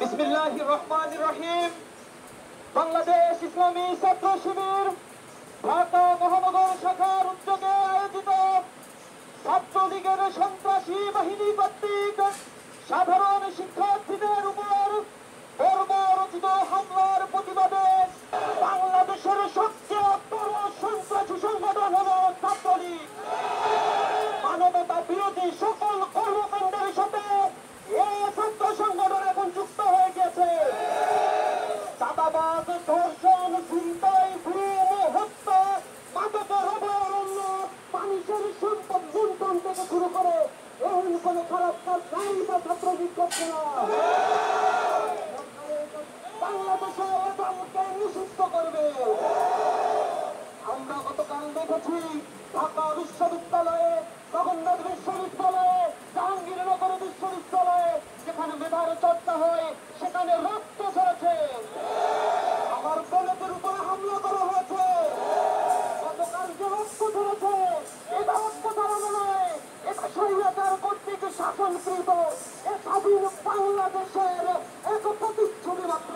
বিসমিল্লাহির রহমানির রহিম। বাংলাদেশ ইসলামী ছাত্র শিবির ঢাকা মহানগর শাখার উদ্যোগে আয়োজিত ছাত্রলীগের সন্ত্রাসী বাহিনী কর্তৃক সাধারণ শিক্ষার্থীদের উপর বর্বরচিত হামলার প্রতিবাদে বাংলাদেশের সবচেয়ে বড় সন্ত্রাসী সংগঠন হল ছাত্রলীগ। মানবতা বিরোধী সকল কর্মকাণ্ডের সাথে এই ছাত্র সংগঠন এখন যুক্ত হয়ে গেছে। চাঁদাবাজ, ধর্ষণ, ছিনতাই, গুম, হত্যা, মাদকের অভয়ারণ্য, মানুষের সম্পদ লুণ্ঠন থেকে শুরু করে এমন কোনো খারাপ কাজ নাই বা ছাত্রলীগ করছে না। বাংলাদেশে এদেরকে নিষিদ্ধ করবে। আমরা গতকাল দেখেছি ঢাকা বিশ্ববিদ্যালয়ে, জগন্নাথ বিশ্ববিদ্যালয়ে, জাহাঙ্গীরনগর বিশ্ববিদ্যালয়ে যেখানে মেধার চর্চা হয় সেখানে রক্ত ঝরেছে। আমার কলেজের উপরে হামলা করা হয়েছে। গতকাল যে রক্ত ঝরেছে এটা রক্ত ঝরানো নয়, এটা স্বৈরাচার কর্তৃক শাসনকৃত এ স্বাধীন বাংলাদেশের এক প্রতিচ্ছবি মাত্র।